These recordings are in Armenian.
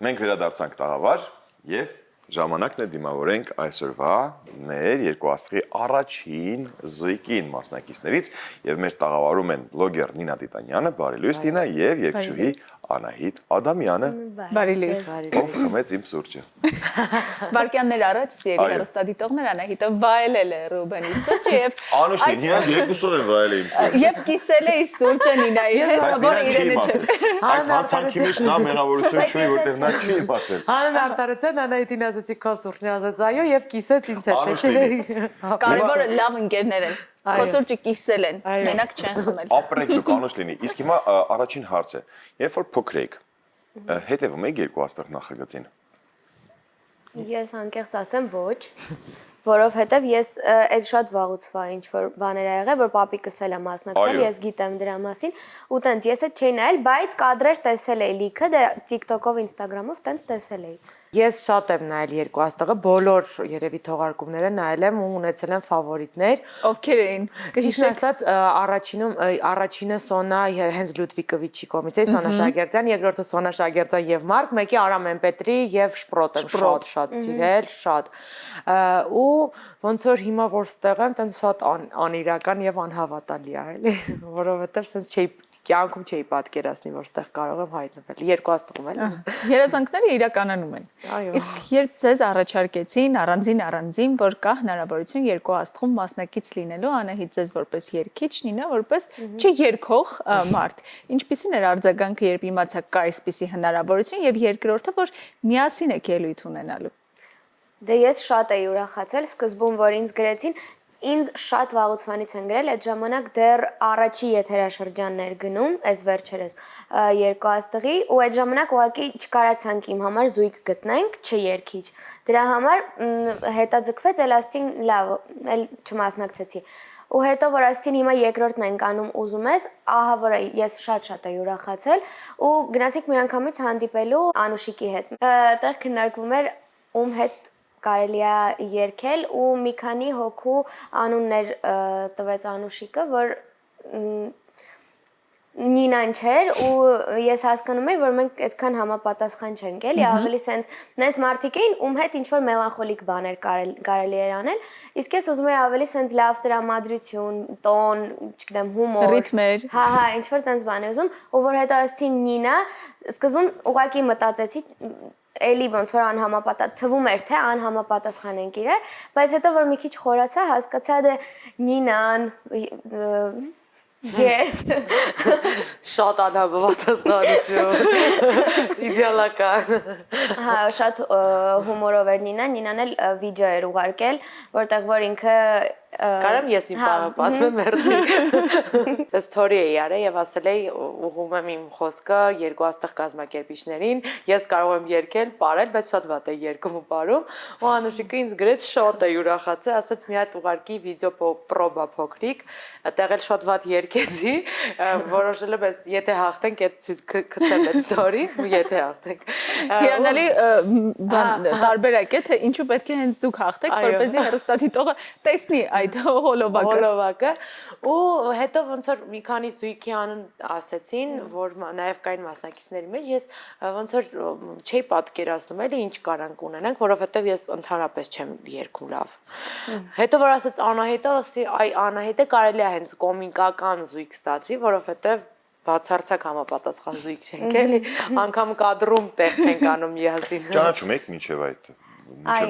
Մենք վերադարձանք տաղավար եւ ժամանակն է դիմավորենք այսօրվա մեր երկու աստղի առաջին զույգին մասնակիցներից եւ մեր տաղավարում են բլոգեր Նինա Տիտանյանը, բարի լույս Նինա եւ երգչուհի Անահիտ Ադամյանը։ Բարի լույս։ Ով խմեց իմ սուրճը։ Վարկյաններ առաջ սիրելի հեռուստադիտողներ Անահիտը վայելել է Ռուբենի սուրճը եւ Անուշտին Նինան երկուսով են վայելել իմ սուրճը։ Եւ կիսել է իր սուրճը Նինայի հետ, որը իրենը չէ։ Այդ հանցանքի մեջ նա մեղավորություն չունի, որտեղ նա չի իմացել։ Հանն արտարեցեն Անահիտին ասեցի քո սուրճն ասեց այո եւ կիսեց ինձ հետ։ Կարևորը լավ ընկերներ են։ Քո սուրճը կիսել են, մենակ չեն խմել։ Ապրեք դուք անուշ լինի։ Իսկ հիմա առաջին հարց է։ Երբ որ փոքր եք, հետևում եք երկու աստղ նախագծին։ Ես անկեղծ ասեմ ոչ, որովհետև ես այդ շատ վաղուց ինչ որ բաներ ա եղել, որ պապիկս էլ է մասնակցել, ես գիտեմ դրա մասին, ու տենց ես այդ չէի նայել, բայց կադրեր տեսել էի լիքը, դե TikTok-ով, Instagram-ով տենց տեսել էի։ Ես շատ եմ նայել երկու աստղը, բոլոր երևի թողարկումները նայել եմ ու ունեցել եմ ֆավորիտներ։ Ովքեր էին։ Ճիշտ ասած, առաջինը Սոնա հենց Լյուդվիկովիչի կողմից է, Սոնա Շագերտյան, երկրորդը Սոնա Շագերտյան եւ Մարկ, մեկի Արամ Էմպետրի եւ Շպրոտ եմ շատ սիրել, շատ։ Ու ոնց որ հիմա որ ստեղ եմ, տենց շատ անիրական եւ անհավատալի է, էլի, որովհետեւ sense չէի կյանքում չէի պատկերացնի, որ ստեղ կարող եմ հայտնվել։ Երկու աստղում էլ։ Երազանքները իրականանում են։ Իսկ երբ ձեզ առաջարկեցին առանձին, որ կա հնարավորություն երկու աստղում մասնակից լինելու, Անահիտ ձեզ որպես երգիչ, Նինա որպես չերգող մարդ, ինչպիսին էր արձագանքը, երբ իմացաք կա այսպիսի հնարավորություն, եւ երկրորդը, որ միասին եք ելույթ ունենալու։ Դե ես շատ էի ուրախացել, սկզբում որ ինձ գրեցին, ինձ շատ վաղուցվանից են գրել, այդ ժամանակ դեռ առաջի եթերաշրջաններ գնում, այս վերջերս երկու աստղի, ու այդ ժամանակ ուղղակի չկարացանք իմ համար զույգ գտնենք, չերգիչ։ Դրա համար հետաձգվեց, էլ ասեցին լավ, էլ չմասնակցեցի։ Ու հետո որ ասեցին հիմա երկրորդն ենք անում ուզում ես, ահա որ ես շատ էի ուրախացել, ու գնացինք միանգամից հանդիպելու Անուշիկի հետ։ Այդտեղ քննարկվում էր ում հետ կարելի է երգել ու մի քանի հոգու անուններ տվեց Անուշիկը, որ Նինան չէր ու ես հասկանում եի, որ մենք այդքան համապատասխան չենք, էլի, ավելի սենց նենց մարդիկ էին, ում հետ ինչ-որ մելանխոլիկ բաներ կարելի էր անել, իսկ ես ուզում եի ավելի սենց լավ տրամադրություն, տոն, չգիտեմ, հումոր, ռիթմեր, հա, ինչ-որ տենց բան եմ ուզում, ու որ հետո ասեցին Նինա, սկզբում ուղղակի մտածեցի էլի ոնց որ թվում էր թե անհամապատասխան ենք իրար, բայց հետո որ մի քիչ խորացա, հասկացա դե Նինան, ես Շատ անհամապատասխանություն, իդեալական։ Հա, շատ հումորով էր Նինան էլ վիդեո էր ուղարկել, որտեղ որ ինքը Կարամ ես իմ բանը պատմեմ, մերսի։ Ստորի էի արել եւ ասել էի ուղղում եմ իմ խոսքը երկու աստղ կազմակերպիչներին, ես կարող եմ երգել, պարել, բայց շատ վատ է երգում ու պարում, ու Անուշիկը ինձ գրեց շատ է ուրախացել, ասաց մի հատ ուղարկի վիդեո պրոբա փոքրիկ, այդտեղ էլ շատ վատ երգեցի, որոշել եմ եթե հաղթենք, այդ գցեմ այդ ստորի, եթե հաղթենք։ Հիանալի տարբերակ է, թե ինչու պետք է հենց դուք հաղթեք, որպեսզի հեռուստադիտողը տեսնի այդ հոլովակը ու հետո ոնց որ մի քանի զույգի անուն ասեցին, որ նաև կային մասնակիցների մեջ, ես ոնց որ չէի պատկերացնում էլի ինչ կարանք ունենանք, որովհետև ես ընդհանրապես չեմ երգում լավ։ Հետո որ ասեց Անահիտը, ասի այ Անահիտը կարելի է հենց կոմիկական զույգ ստացվի, որովհետև բացարձակ համապատասխան զույգ չենք էլի, անգամ կադրում տեղ չենք անում միասին։ Ճանաչում եք մինչև այդ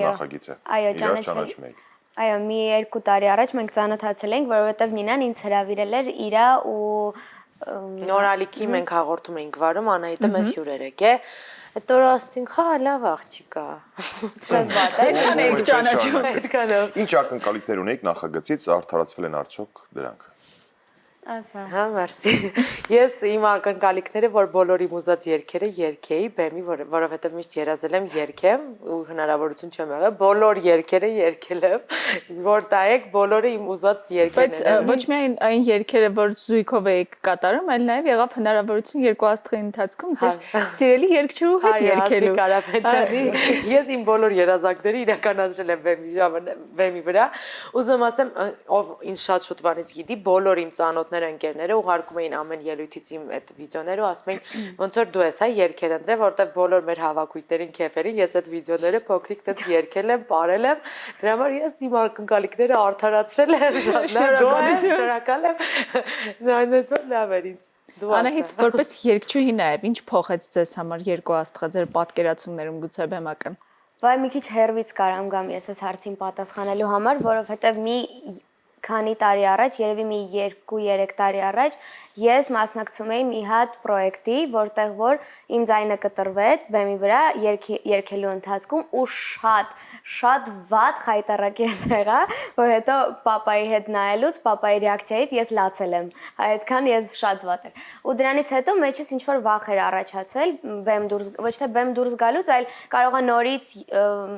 նախագիծը։ Այո, ճանաչում եք։ Այո, մի 2 տարի առաջ մենք ծանոթացել ենք, որովհետև Նինան ինձ հրավիրել էր իրա ու նորալիքի մենք հաղորդում էինք վարում, Անահիտը մեզ հյուր էր եկե։ Այդ օրը ասացինք, հա, լավ աղջիկա։ շատ վատ է։ Այդքան էիք ճանաչում։ Այդքանով։ Ինչ ակնկալիքներ ունեիք նախագծից, արդարացվել են արդյոք դրանք։ Ասա։ Հա, մերսի։ Ես իմ ակնկալիքները, որ բոլորի ուզած երգերը երգեի, բեմի, որովհետև միշտ երազել եմ երգեմ ու հնարավորություն չեմ եղել, բոլոր երգերը երգել եմ, որ տայեք բոլորը իմ ուզած երգերն են։ Բայց ոչ միայն այն երգերը, որ զույգով եք կատարում, այլ նաև եղավ հնարավորություն երկու աստղի ընթացքում ձեր սիրելի երգչուհու հետ երգելու։ Կարապետյանի։ Ես իմ բոլոր երազանքները իրականացրել եմ բեմի վրա։ Ուզում ասեմ, ով ինձ շատ շուտվանից գիտի, բոլոր իմ ծանոթ հերոսները ընկերները ուղարկում էին ամեն ելույթից իմ այդ վիդեոները ու ասում էին ոնց որ դու ես հա երգեր ընտրել, որովհետև բոլոր մեր հավաքույտերին քեֆերին ես այդ վիդեոները փոքրիկ տես երգել եմ, ապարել եմ, դրա համար ես իմ ակնկալիքները արդարացրել եմ, շնորհակալ եմ։ Այնպես որ լավ էր ինձ։ Անահիտ, որպես երգչուհի նաև ինչ փոխեց ձեզ համար երկու աստղը ձեր պատկերացումներում գուցե բեմական։ Վայ մի քիչ հերվից կարամ գամ ես այս հարցին պատասխանելու համար, որովհետև մի քանի տարի առաջ, երևի մի 2-3 տարի առաջ ես մասնակցում էի մի հատ պրոյեկտի, որտեղ որ իմ ձայնը կտրվեց բեմի վրա երգելու ընթացքում ու շատ վատ խայտարակ ես եղա, որ հետո պապայի հետ նայելուց, պապայի ռեակցիայից ես լացել եմ, այդքան ես շատ վատ էր։ Ու դրանից հետո մեջս ինչ-որ վախ էր առաջացել, ոչ թե բեմ դուրս գալուց, այլ կարողա նորից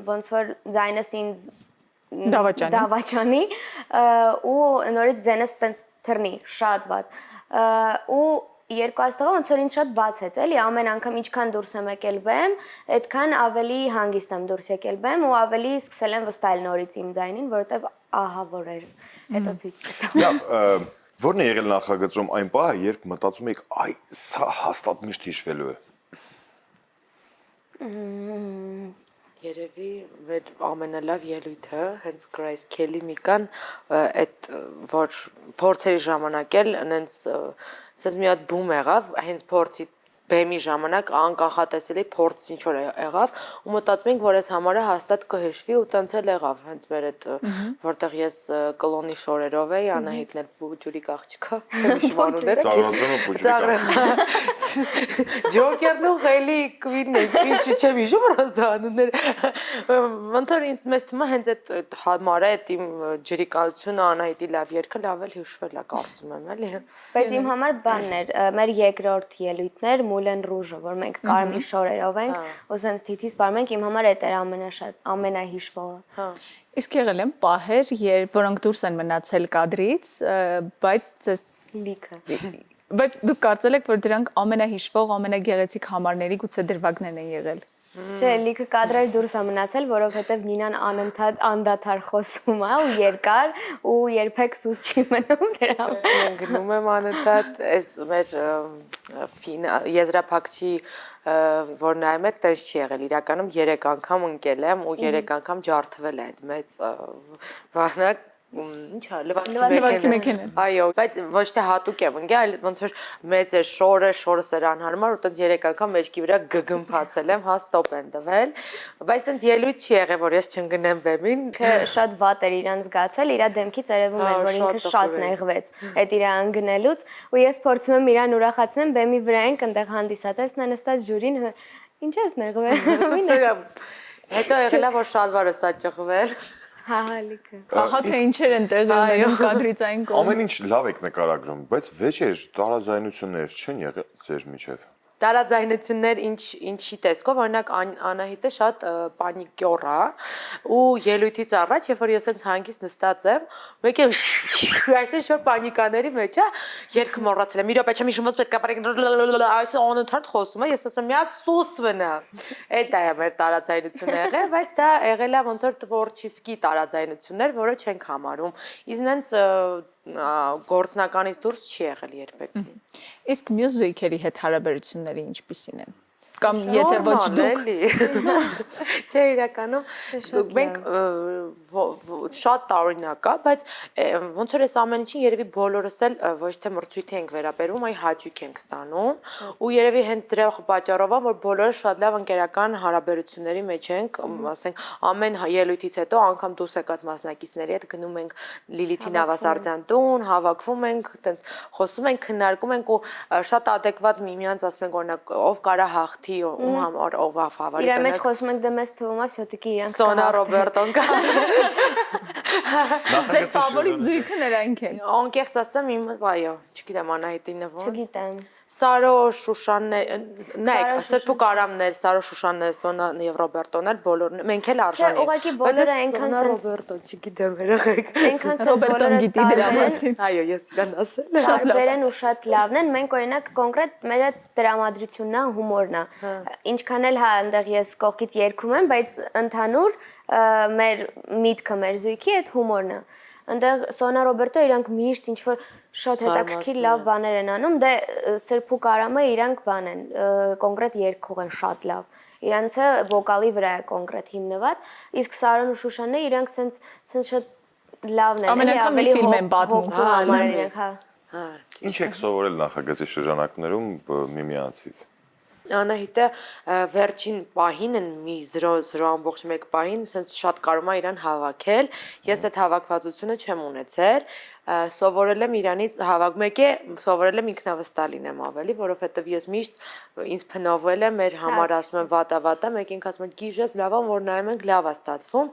ոնց որ ձայնս ինձ դավաճանի ու նորից ձենս տենց թռնի շատ վատ ու երկու աստղը ոնց որ ինձ շատ բացեց էլի ամեն անգամ ինչքան դուրս եմ եկել բեմ այդքան ավելի հանգիստ եմ դուրս եկել բեմ ու ավելի սկսել եմ վստահել նորից իմ ձայնին որովհետև ահա որ էր հետո ցույց կտամ Լավ Որն է եղել նախագծում այն պահը երբ մտածում եք այ սա հաստատ միշտ հիշվելու է Երևի մեր ամենալավ ելույթը հենց Grace Kelly Mikan այդ որ փորձերի ժամանակ էլ հենց ասես մի հատ բում եղավ հենց փորձի բեմի ժամանակ անկախատեսելի փորձ ինչ որ եղավ ու մտածում ենք որ այս համարը հաստատ կհեշվի ու տենց էլ եղավ հենց մեր այդ որտեղ ես կլոնի շորերով էի Անահիտն էլ Բուջուրիկ աղջիկա հիշվանուները Ծաղրացուն ու Բուջուրիկ Ջոկերն ու Խելի կվինն ինչ չեմ հիշում просто անունները ոնց որ ինձ մեծ թվում է հենց այդ համարը այդ իմ ջրիկացությունը Անահիտի լավ երգը լավ էլ հիշվել է կարծում եմ էլի Բայց իմ համար բանն էր մեր երկրորդ ելույթներ Moulin Rouge-ը, որ մենք կարմիր շորերով ենք, ու սենց թիթի սպառում ենք, իմ համար էդ էր ամենահիշվողը։ Իսկ եղել են պահեր, որոնք դուրս են մնացել կադրից, բայց ձեզ լիքը։ Բայց դուք կարծել եք, որ դրանք ամենահիշվող, ամենագեղեցիկ համարների գուցե դրվագներն են եղել։ Չէ, լիքը կադրեր դուրս է մնացել, որովհետև Նինան անընդհատ անդադար խոսում է ու երկար ու երբեք սուս չի մնում դրա։ Մենք գնում եմ անընդհատ այս մեր եզրափակչի որ նայում եք, տես չի եղել, իրականում 3 անգամ ընկել եմ ու 3 անգամ ջարդվել է այդ մեծ բանակ Ինչա, լվացքի մեքենան։ Այո, բայց ոչ թե հատուկ եմ ընկել, այլ ոնց որ մեծ է շորը սրան հարմար ու տենց 3 անգամ մեջքի վրա գգմփացել եմ, հա ստոպ են տվել, բայց տենց ելույթ չի եղել, որ ես չընկնեմ բեմին։ Շատ վատ էր իրան զգացել, իր դեմքից երևում էր, որ ինքը շատ նեղվեց այդ իր անգնելուց, ու ես փորձում եմ իրան ուրախացնեմ, բեմի վրա ենք այնտեղ հանդիսատեսն է նստած ժյուրին, ինչ ես նեղվել։ Հետո եղել է որ շալվարը սա ճղվել։ Հահալիքը։ Ահա թե ինչեր են տեղի կադրից այն կողմ։ Ամեն ինչ լավ եք նկարագրում, բայց վեճեր, տարաձայնություններ չեն եղել ձեր միջև։ Տարաձայնություններ ինչի տեսքով, օրինակ Անահիտը շատ պանիկյոր է ու ելույթից առաջ, երբ որ ես հենց հանգիստ նստած եմ, մեկ է այսպես որ պանիկաների մեջ է, երգը մոռացել եմ, մի րոպե չեմ հիշում ոնց պետք է այս անընդհատ խոսում է, ես ասում եմ մի հատ սուս վնա։ Էդ է մեր տարաձայնությունը եղել, բայց դա եղել է ոնց որ տվորչիսկի տարաձայնություններ, որը չենք համարում։ Իսկ նենց գործնականից դուրս չի եղել երբեք։ Իսկ մյուս զույգերի հետ հարաբերությունները ինչպիսին են։ Կամ եթե ոչ դուք Չէ, իրականում մենք շատ տարօրինակ է, բայց ոնց որ այս ամեն ինչին երևի բոլորս էլ ոչ թե մրցույթի ենք վերաբերվում, այլ հաճույք ենք ստանում ու երևի հենց դրա պատճառով է, որ բոլորը շատ լավ ընկերական հարաբերությունների մեջ ենք, ասենք ամեն ելույթից հետո անգամ դուրս եկած մասնակիցների հետ գնում ենք Լիլիթի Նավասարդյան տուն, հավաքվում ենք, այտենց խոսում ենք, քննարկում ենք ու շատ adekvat միմյանց ասում ենք օրինակ ով կարա հաղթի ում համար ով է ֆավորիտ։ Իրար մեջ խոսում ենք դե մեզ թվում է всё-таки իրանք Սոնա Ռոբերտոն կա։ ձեր ֆավորիտ զույգը նրանք են։ Անկեղծ ասեմ իմս այո, չգիտեմ Անահիտինը ո՞ն։ Չգիտեմ։ Սարո Շուշանն նայեք, Սրբու Կարամն էլ, Սարո Շուշանն էլ, Սոնան եւ Ռոբերտոն էլ բոլորն մենք էլ արժանի ենք։ Չէ, ուղղակի բոլորը այնքան sense Ռոբերտոն, չգիտեմ երեխեք։ Այնքան sense բոլորը գիտի դրա մասին։ Այո, ես իրան ասել եմ։ տարբեր են ու շատ լավն են։ Մենք օրինակ կոնկրետ մեր տրամադրությունն է, հումորն է։ Ինչքան էլ հա այնտեղ ես կողքից երգում եմ, բայց ընդհանուր մեր միտքը, մեր զույգի այդ հումորն է։ Այնտեղ Սոնա Ռոբերտո իրանք միշտ ինչ որ շատ հետաքրքիր լավ բաներ են անում, դե Սրփ ու Կարամը իրանք բան են, կոնկրետ երգող են շատ լավ։ Իրանցը վոկալի վրա է կոնկրետ հիմնված, իսկ Սարոն ու Շուշանն իրանք սենց շատ լավն են, Ամեն անգամ մի ֆիլմ են պատմում, համար իրանք, հա։ Ինչ եք սովորել նախագծի շրջանակներում միմյանցից։ Անահիտը վերջին պահին են մի 0.1 պահին sense շատ կարում է իրան հավաքել։ Ես այդ հավաքվածությունը չեմ ունեցել։ Սովորել եմ իրանից մեկ է սովորել եմ ինքնավստահ լինեմ ավելի, որովհետև ես միշտ ինձ փնովել եմ մեր համար ասում եմ վատա, մեկ ինք ասում են գիժես լավ է, որ նայում ենք լավ է ստացվում։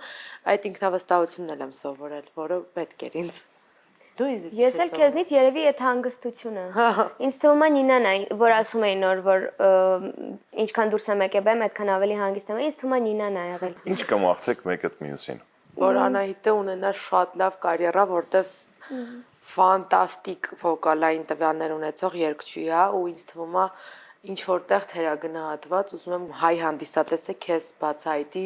Այդ ինքնավստահությունն եմ սովորել, որը պետք էր ինձ։ Ես էլ քեզնից երևի այդ հանգստությունը։ Ինձ թվում է Նինան է, որ ասում էին նոր, որ ինչքան դուրս եմ եկել բեմ, այդքան ավելի հանգիստ եմ, ինձ թվում է Նինան է եղել։ Ինչ կմաղթեք մեկը մյուսին։ Որ Անահիտը ունենա շատ լավ կարիերա, որտեվ ֆանտաստիկ վոկալային տվյալներ ունեցող երգչի է ու ինձ թվում է ինչ որտեղ թերագնահատված, ուզում եմ հայ հանդիսատեսը քեզ բացահայտի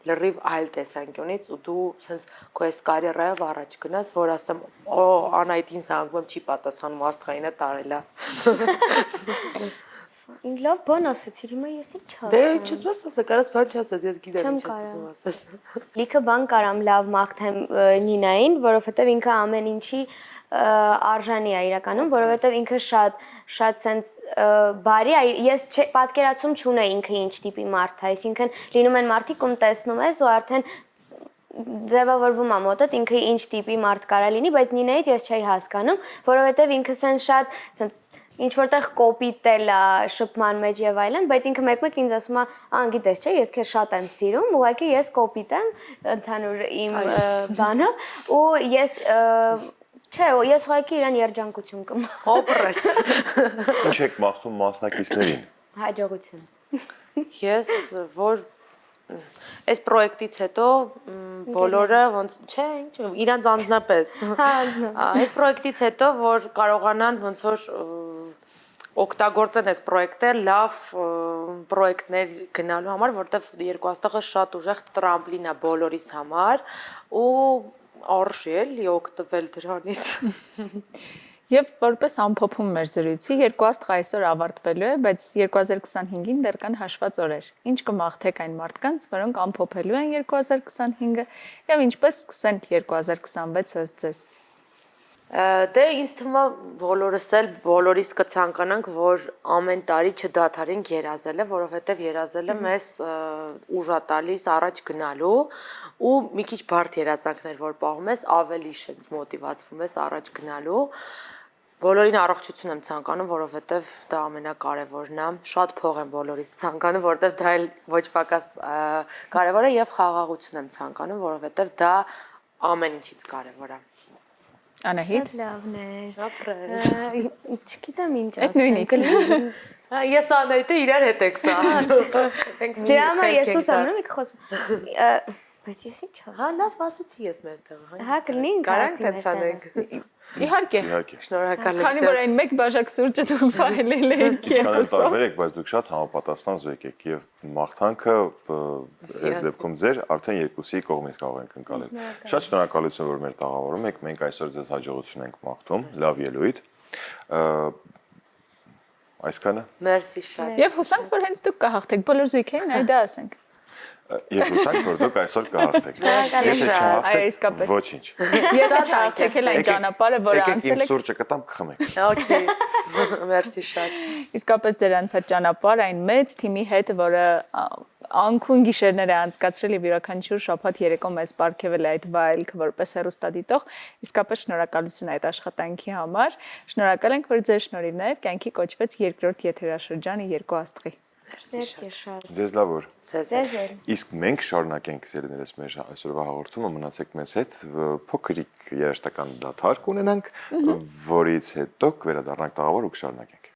լրիվ այլ տեսանկյունից ու դու sense քո այս կարիերայով առաջ գնաս, որ ասեմ, օ Անահիտին զանգում չի պատասխանում, աստղայինը տարել է։ Ինձ լավ բան ասեցիր, հիմա ես ինչ չասեմ։ Դե չուզում ես ասա, կարաս բան չասես, ես գիտեմ ինչ ես ուզում ասես։ Լիքը բան կարամ լավ մաղթեմ Նինային, որովհետև ինքը ամեն ինչի արժանի է իրականում, որովհետև ինքը շատ sense բարի է, ես պատկերացում չունեի ինքը ինչ տիպի մարդ է, այսինքն լինում են մարդիկ, ում տեսնում ես ու արդեն ձևավորվում է մոտդ ինքը ինչ տիպի մարդ կարա լինի, բայց Նինայից ես չէի հասկանում, որովհետև ինքը շատ sense ինչ որտեղ կոպիտել է շփման մեջ եւ այլն, բայց ինքը մեկ-մեկ ինձ ասում է, «Ան գիտես չէ, ես քեզ շատ եմ սիրում, ուղղակի ես կոպիտ եմ ընդհանուր իմ բանը» ու ես չէ, ես ուղղակի իրան երջանկություն կմ։ Հոպրես։ Ինչ եք մաղթում մասնակիցներին։ Հաջողություն։ Ես որ այս պրոյեկտից հետո բոլորը ոնց չէ, ինչ իրանց անձնապես։ Այս պրոյեկտից հետո որ կարողանան ոնց որ օգտագործեն այս պրոյեկտը լավ պրոյեկտներ գնալու համար, որտեվ երկու աստղը շատ ուժեղ տրամպլին է բոլորիս համար ու արժելի օգտվել դրանից։ Եվ որպես ամփոփում մեր զրույցի, երկու աստղ այսօր ավարտվելու է, բայց 2025-ին դեռ կան հաշված օրեր։ Ինչ կմաղթեք այն մարդկանց, որոնք ամփոփելու են 2025-ը եւ ինչպես սկսեն 2026-ը ձեզ։ Դե ինձ թվում է բոլորիս կցանկանանք, որ ամեն տարի չդադարենք երազելը, որովհետև երազելը մեզ ուժ է տալիս առաջ գնալու ու մի քիչ բարդ երազանքներ որ պահում ես, ավելի շենց մոտիվացվում ես առաջ գնալու։ Բոլորին առողջություն եմ ցանկանում, որովհետև դա ամենակարևորն է։ Շատ փող եմ բոլորիս ցանկանում, որովհետև դա էլ ոչ պակաս կարևոր է եւ խաղաղություն եմ ցանկանում, որովհետև դա ամեն ինչից կարևոր է։ Անահիտ։ Շատ լավն էր։ Ապրես։ Չգիտեմ ինչ Այդ նույնից։ Ես Անահիտը իրար հետ եք սա։ Դրա համար ես ուսանում եմ խոսում։ Բայց ես ինչ ասեմ։ Հա, լավ ասեցի ես մեր տեղը։ Հա, կլինի ինքնասի մեր տեղը։ Իհարկե։ Շնորհակալ եմ։ Քանի որ այն մեկ բաժակ սուրճը դուք վայելել եք Ինչքան երկուսով։ տարբեր եք, բայց դուք շատ համապատասխան զույգ եք եւ մաղթանքը այս դեպքում ձեր արդեն երկուսի կողմից կարող ենք ընկալել։ Շատ շնորհակալություն, որ մեր տաղավարում եք։ Մենք այսօր ձեզ հաջողություն ենք մաղթում։ Լավ ելույթ։ Այսքանը։ Մերսի շատ։ Եվ հուսանք, որ հենց դուք կհաղթեք բոլոր զույգերին, այ դա ասենք։ Եվ հուսանք, որ դուք այսօր կհաղթեք։ Եթե չհաղթեք, ոչինչ։ Եթե չհաղթեք էլ այն ճանապարհը, որը Եկեք անցել իմ եք, սուրճը կտամ կխմեք։ Okay։ Մերսի շատ։ իսկապես ձեր անցած ճանապարհ այն մեծ թիմի հետ, որը անքուն գիշերներ է անցկացրել եւ յուրաքանչյուր շաբաթ երեկո մեզ պարգևել է այդ վայելքը որպես հեռուստադիտող, իսկապես շնորհակալություն այդ աշխատանքի համար։ Շնորհակալ ենք, որ ձեր շնորհիվ նաեւ կյանքի կոչվեց երկրորդ եթերաշրջանը երկու աստղի։ Մերսի շատ։ Ձեզ լավ օր։ Ձեզ էլ։ Իսկ մենք շարունակենք սերունդերս մեր այսօրվա հաղորդումը, մնացեք մեզ հետ, փոքրիկ երաժշտական դադար կունենանք, որից հետո կվերադառնանք տաղավար ու կշարունակենք։